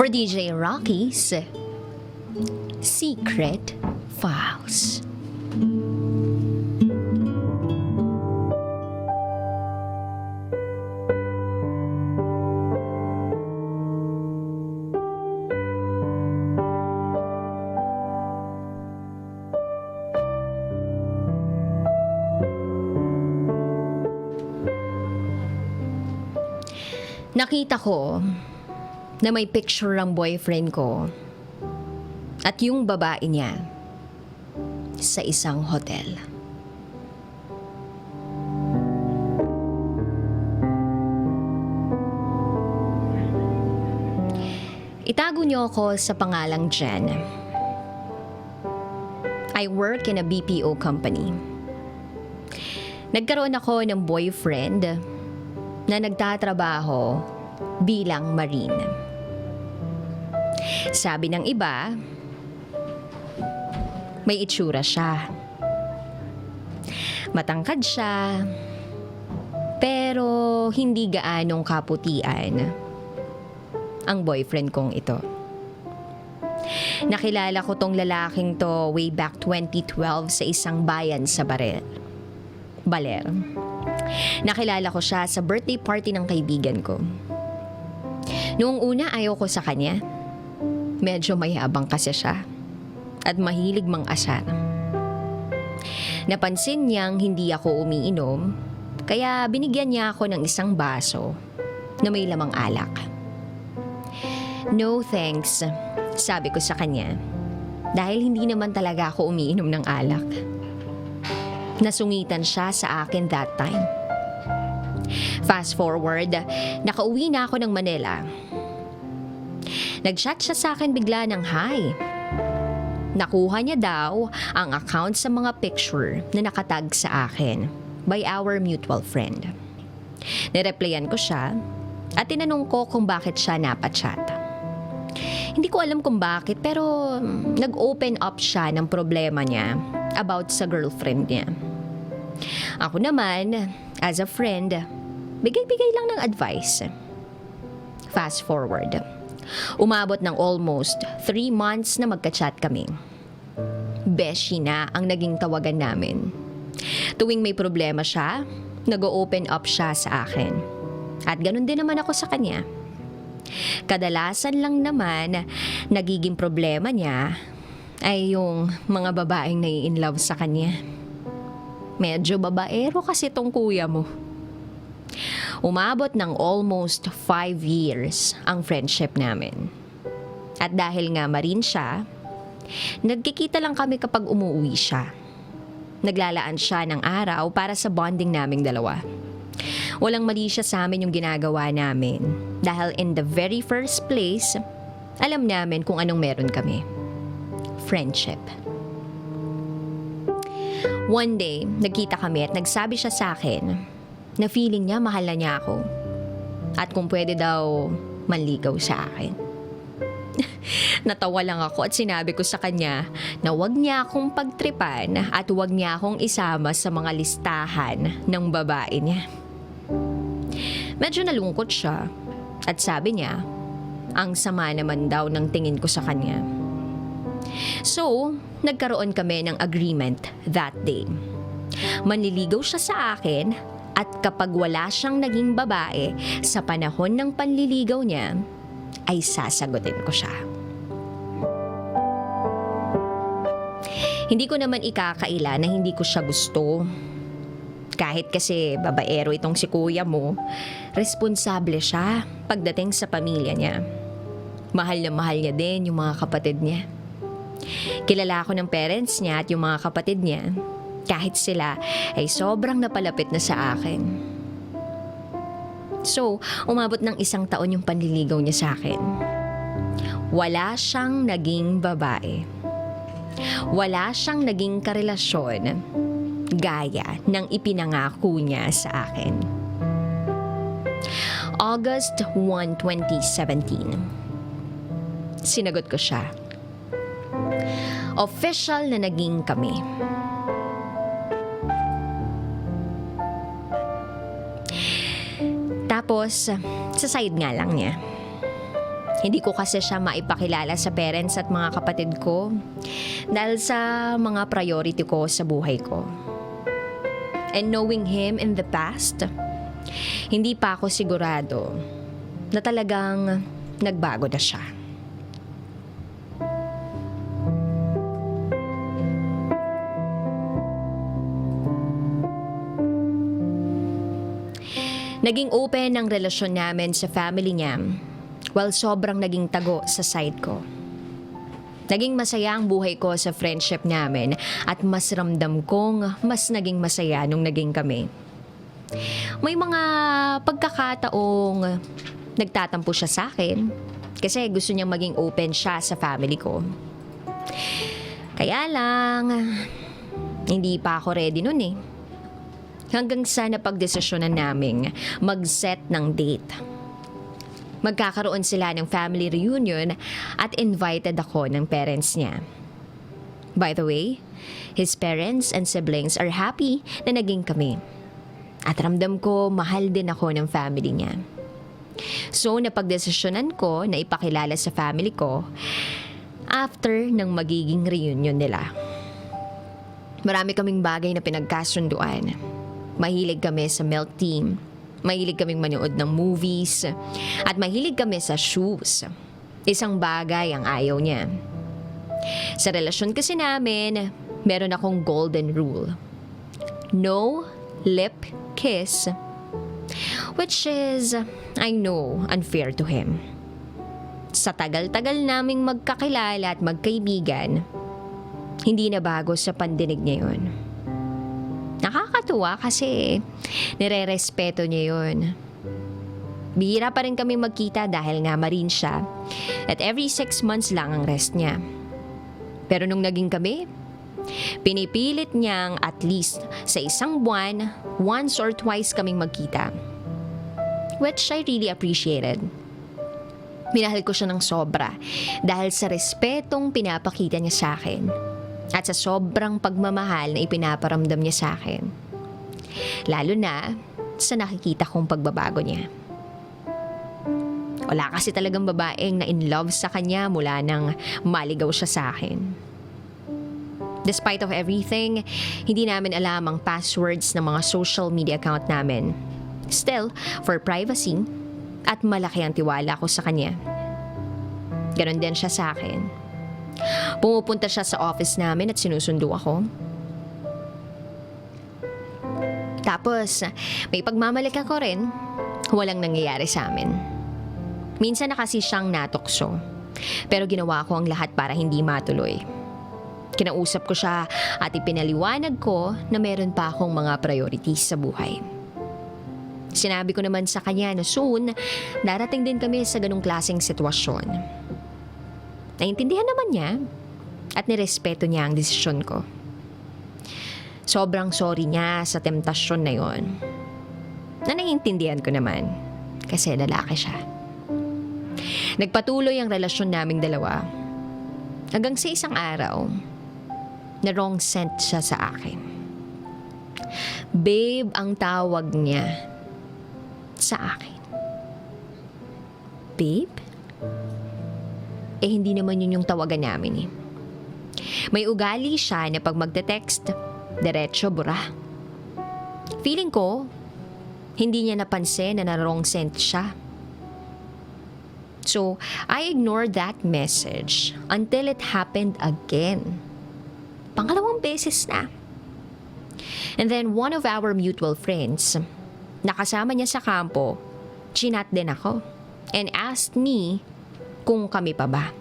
for DJ Raqi's Secret Files. Nakita ko na may picture ang boyfriend ko at yung babae niya sa isang hotel. Itago niyo ako sa pangalang Jen. I work in a BPO company. Nagkaroon ako ng boyfriend na nagtatrabaho bilang marine. Sabi ng iba, may itsura siya. Matangkad siya, pero hindi gaanong kaputian ang boyfriend kong ito. Nakilala ko tong lalaking to way back 2012 sa isang bayan sa Baler. Nakilala ko siya sa birthday party ng kaibigan ko. Noong una ayaw ko sa kanya. Medyo mayabang kasi siya at mahilig mang-asar. Napansin niyang hindi ako umiinom, kaya binigyan niya ako ng isang baso na may lamang alak. No thanks, sabi ko sa kanya, dahil hindi naman talaga ako umiinom ng alak. Nasungitan siya sa akin that time. Fast forward, nakauwi na ako ng Manila. Nag-chat siya sa akin bigla ng hi. Nakuha niya daw ang account sa mga picture na nakatag sa akin by our mutual friend. Nireplyan ko siya at tinanong ko kung bakit siya napachat. Hindi ko alam kung bakit, pero nag-open up siya ng problema niya about sa girlfriend niya. Ako naman, as a friend, bigay-bigay lang ng advice. Fast forward. Umabot ng almost 3 months na magka-chat kami. Beshi na ang naging tawagan namin. Tuwing may problema siya, nag-open up siya sa akin. At ganun din naman ako sa kanya. Kadalasan lang naman, nagiging problema niya ay yung mga babaeng nai-inlove sa kanya. Medyo babaero kasi tong kuya mo. Umabot ng almost 5 years ang friendship namin. At dahil nga marine siya, nagkikita lang kami kapag umuwi siya. Naglalaan siya ng araw para sa bonding naming dalawa. Walang mali siya sa amin yung ginagawa namin. Dahil in the very first place, alam namin kung anong meron kami. Friendship. One day, nagkita kami at nagsabi siya sa akin na feeling niya mahal na niya ako. At kung pwede daw, manligaw sa akin. Natawa lang ako at sinabi ko sa kanya na wag niya akong pagtripan at wag niya akong isama sa mga listahan ng babae niya. Medyo nalungkot siya at sabi niya, ang sama naman daw ng tingin ko sa kanya. So, nagkaroon kami ng agreement that day. Manliligaw siya sa akin at kapag wala siyang naging babae sa panahon ng panliligaw niya, ay sasagutin ko siya. Hindi ko naman ikakaila na hindi ko siya gusto. Kahit kasi babaero itong si kuya mo, responsable siya pagdating sa pamilya niya. Mahal na mahal niya din yung mga kapatid niya. Kilala ko ng parents niya at yung mga kapatid niya, kahit sila ay sobrang napalapit na sa akin. So, umabot ng 1 taon yung panliligaw niya sa akin. Wala siyang naging babae. Wala siyang naging karelasyon gaya ng ipinangako niya sa akin. August 1, 2017. Sinagot ko siya. Official na naging kami. Tapos, sa side nga lang niya. Hindi ko kasi siya maipakilala sa parents at mga kapatid ko dahil sa mga priority ko sa buhay ko. And knowing him in the past, hindi pa ako sigurado na talagang nagbago na siya. Naging open ang relasyon namin sa family niya, while sobrang naging tago sa side ko. Naging masaya ang buhay ko sa friendship namin at mas ramdam kong mas naging masaya nung naging kami. May mga pagkakataong nagtatampo siya sa akin kasi gusto niyang maging open siya sa family ko. Kaya lang, hindi pa ako ready nun eh. Hanggang sa napagdesisyonan naming mag-set ng date. Magkakaroon sila ng family reunion at invited ako ng parents niya. By the way, his parents and siblings are happy na naging kami. At ramdam ko mahal din ako ng family niya. So napagdesisyonan ko na ipakilala sa family ko after ng magiging reunion nila. Marami kaming bagay na pinagkasunduan. Mahilig kami sa milk tea. Mahilig kaming manood ng movies at mahilig kami sa shoes. Isang bagay ang ayaw niya. Sa relasyon kasi namin, meron akong golden rule. No lip kiss. Which is, I know, unfair to him. Sa tagal-tagal naming magkakilala at magkaibigan, hindi na bago sa pandinig niya yun. Nakakatuwa kasi nire-respeto niya yun. Bihira pa rin kami magkita dahil nga marine siya at every 6 months lang ang rest niya. Pero nung naging kami, pinipilit niyang at least sa isang buwan, once or twice kaming magkita. Which I really appreciated. Minahal ko siya ng sobra dahil sa respetong pinapakita niya sa akin. At sa sobrang pagmamahal na ipinaparamdam niya sa akin. Lalo na sa nakikita kong pagbabago niya. Wala kasi talagang babaeng na in love sa kanya mula nang maligaw siya sa akin. Despite of everything, hindi namin alam ang passwords ng mga social media account namin. Still, for privacy, at malaki ang tiwala ko sa kanya. Ganon din siya sa akin. Pumupunta siya sa office namin at sinusundo ako. Tapos, may pagmamalik ako rin, walang nangyayari sa amin. Minsan na kasi siyang natokso, pero ginawa ko ang lahat para hindi matuloy. Kinausap ko siya at ipinaliwanag ko na meron pa akong mga priorities sa buhay. Sinabi ko naman sa kanya na soon, darating din kami sa ganong klaseng sitwasyon. Naintindihan naman niya at nirespeto niya ang desisyon ko. Sobrang sorry niya sa temptasyon na yon. Na naiintindihan ko naman kasi lalaki siya. Nagpatuloy ang relasyon naming dalawa hanggang sa isang araw na wrong scent siya sa akin. Babe ang tawag niya sa akin. Babe? Eh hindi naman yun yung tawagan namin eh. May ugali siya na pag magte-text, diretso bura. Feeling ko, hindi niya napansin na wrong sent siya. So, I ignored that message until it happened again. Pangalawang beses na. And then one of our mutual friends, nakasama niya sa kampo, chinat din ako and asked me kung kami pa ba.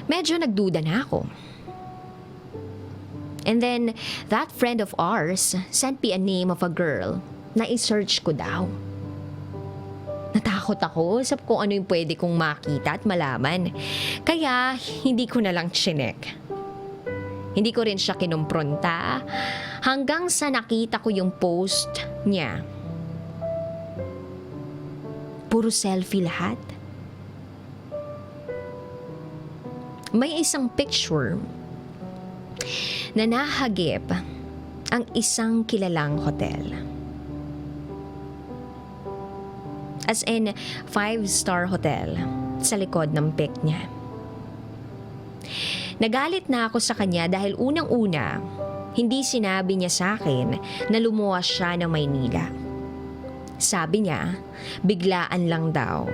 Medyo nagduda na ako. And then, that friend of ours sent me a name of a girl na i-search ko daw. Natakot ako sa kung ano yung pwede kong makita at malaman. Kaya, hindi ko na lang chinek. Hindi ko rin siya kinumpronta hanggang sa nakita ko yung post niya. Puro selfie lahat. May isang picture na nahagip ang isang kilalang hotel. As in, 5-star hotel sa likod ng pic niya. Nagalit na ako sa kanya dahil unang-una, hindi sinabi niya sa akin na lumuwas siya ng Maynila. Sabi niya, biglaan lang daw.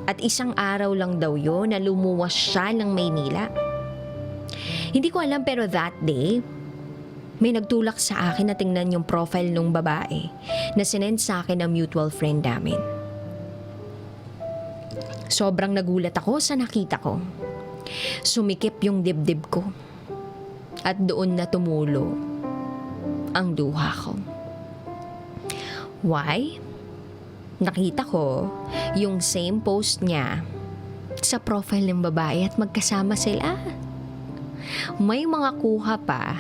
At isang araw lang daw yun na lumuwas siya ng Maynila. Hindi ko alam pero that day, may nagtulak sa akin na tingnan yung profile ng babae na sinend sa akin ng mutual friend namin. Sobrang nagulat ako sa nakita ko. Sumikip yung dibdib ko. At doon na tumulo ang luha ko. Why? Nakita ko yung same post niya sa profile ng babae at magkasama sila. May mga kuha pa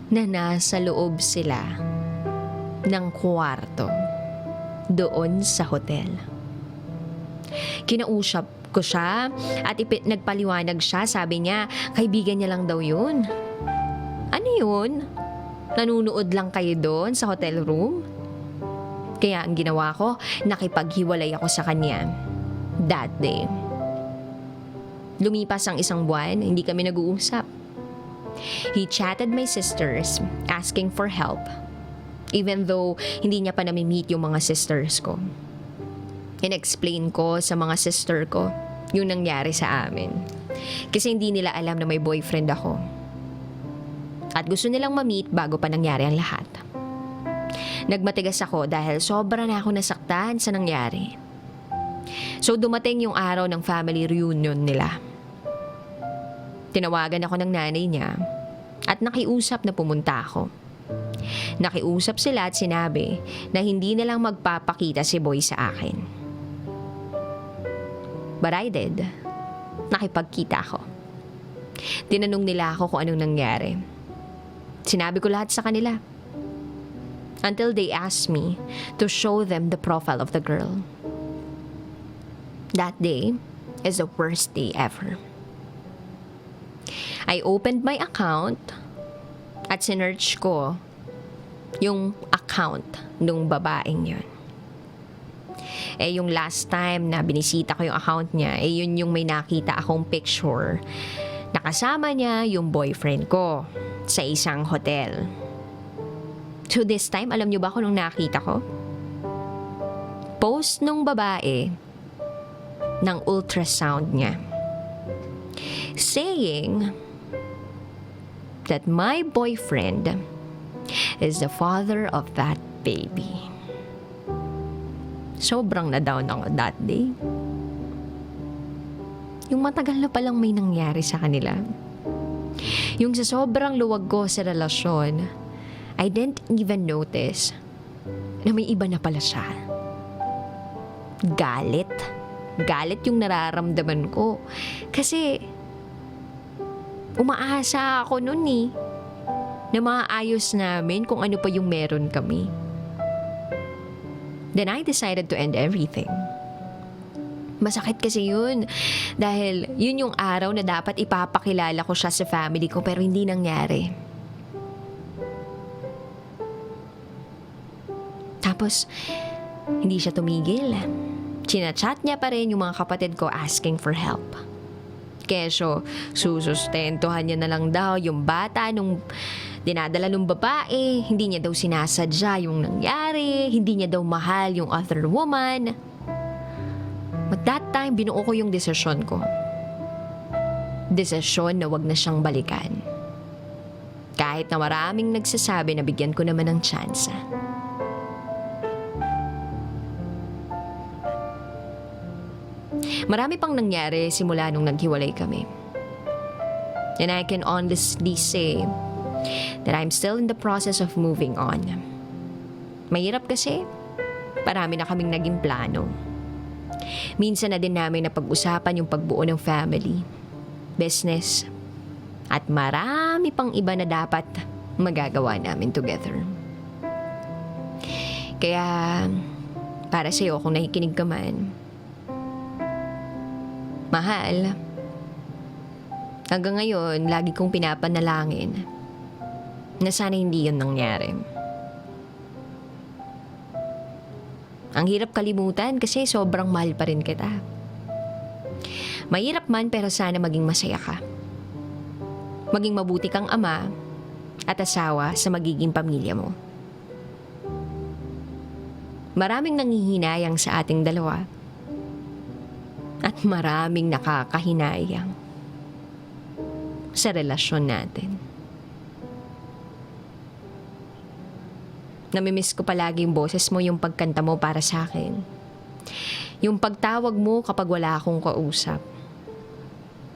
na nasa loob sila ng kwarto doon sa hotel. Kinausap ko siya at nagpaliwanag siya. Sabi niya, kaibigan niya lang daw yun. Ano yun? Nanunood lang kayo doon sa hotel room? Kaya ang ginawa ko, nakipaghiwalay ako sa kanya that day. Lumipas ang 1 buwan, hindi kami nag-uusap. He chatted my sisters asking for help, even though hindi niya pa nami-meet yung mga sisters ko. In-explain ko sa mga sister ko yung nangyari sa amin. Kasi hindi nila alam na may boyfriend ako. At gusto nilang ma-meet bago pa nangyari ang lahat. Nagmatigas ako dahil sobra na ako nasaktan sa nangyari. So dumating yung araw ng family reunion nila. Tinawagan ako ng nanay niya at nakiusap na pumunta ako. Nakiusap sila at sinabi na hindi nilang magpapakita si Boy sa akin. But I did. Nakipagkita ako. Tinanong nila ako kung anong nangyari. Sinabi ko lahat sa kanila. Until they asked me to show them the profile of the girl. That day is the worst day ever. I opened my account at sinearch ko yung account nung babaeng yun. Yung last time na binisita ko yung account niya, yun yung may nakita akong picture. Nakasama niya yung boyfriend ko sa isang hotel. So this time, alam niyo ba kung nung nakita ko? Post nung babae ng ultrasound niya. Saying that my boyfriend is the father of that baby. Sobrang na-down ako that day. Yung matagal na palang may nangyari sa kanila. Yung sa sobrang luwag ko sa relasyon, I didn't even notice na may iba na pala siya. Galit. Galit yung nararamdaman ko. Kasi umaasa ako nun na maayos namin kung ano pa yung meron kami. Then I decided to end everything. Masakit kasi yun. Dahil yun yung araw na dapat ipapakilala ko siya sa family ko pero hindi nangyari. Tapos, hindi siya tumigil. Chinachat niya pa rin yung mga kapatid ko asking for help. Kesyo, susustentuhan niya na lang daw yung bata nung dinadala ng babae. Hindi niya daw sinasadya yung nangyari. Hindi niya daw mahal yung other woman. At that time, binuo ko yung desisyon ko. Desisyon na wag na siyang balikan. Kahit na maraming nagsasabi na bigyan ko naman ng tsansa. Marami pang nangyari simula nung naghiwalay kami. And I can honestly say that I'm still in the process of moving on. Mahirap kasi, marami na kaming naging plano. Minsan na din namin napag-usapan yung pagbuo ng family, business, at marami pang iba na dapat magagawa namin together. Kaya, para sa'yo kung nakikinig ka man, mahal, hanggang ngayon, lagi kong pinapanalangin na sana hindi yun nangyari. Ang hirap kalimutan kasi sobrang mahal pa rin kita. Mahirap man pero sana maging masaya ka. Maging mabuti kang ama at asawa sa magiging pamilya mo. Maraming nanghihinayang sa ating dalawa at maraming nakakahinayang sa relasyon natin. Namimiss ko palagi yung boses mo, yung pagkanta mo para sa akin. Yung pagtawag mo kapag wala akong kausap.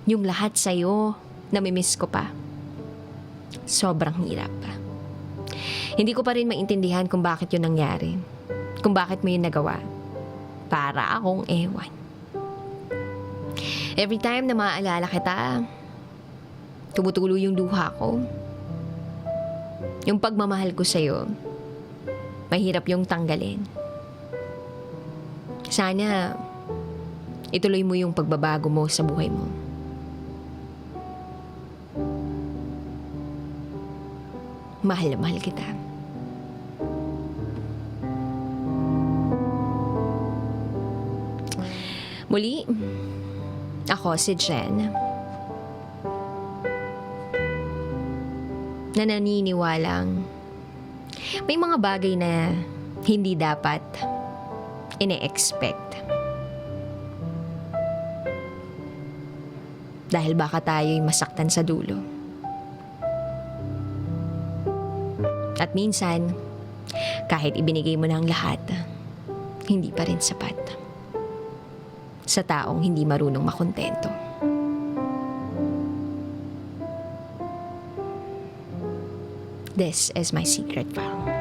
Yung lahat sa'yo, namimiss ko pa. Sobrang hirap pa. Hindi ko pa rin maintindihan kung bakit yun nangyari. Kung bakit mo yun nagawa. Para akong ewan. Every time na maaalala kita, tumutulo yung luha ko. Yung pagmamahal ko sa'yo, mahirap yung tanggalin. Sana, ituloy mo yung pagbabago mo sa buhay mo. Mahal na mahal kita. Muli, ako si Jen. Na naniniwalang may mga bagay na hindi dapat ine-expect. Dahil baka tayo'y masaktan sa dulo. At minsan, kahit ibinigay mo ng lahat, hindi pa rin sapat. Sa taong hindi marunong makontento. This is my secret file.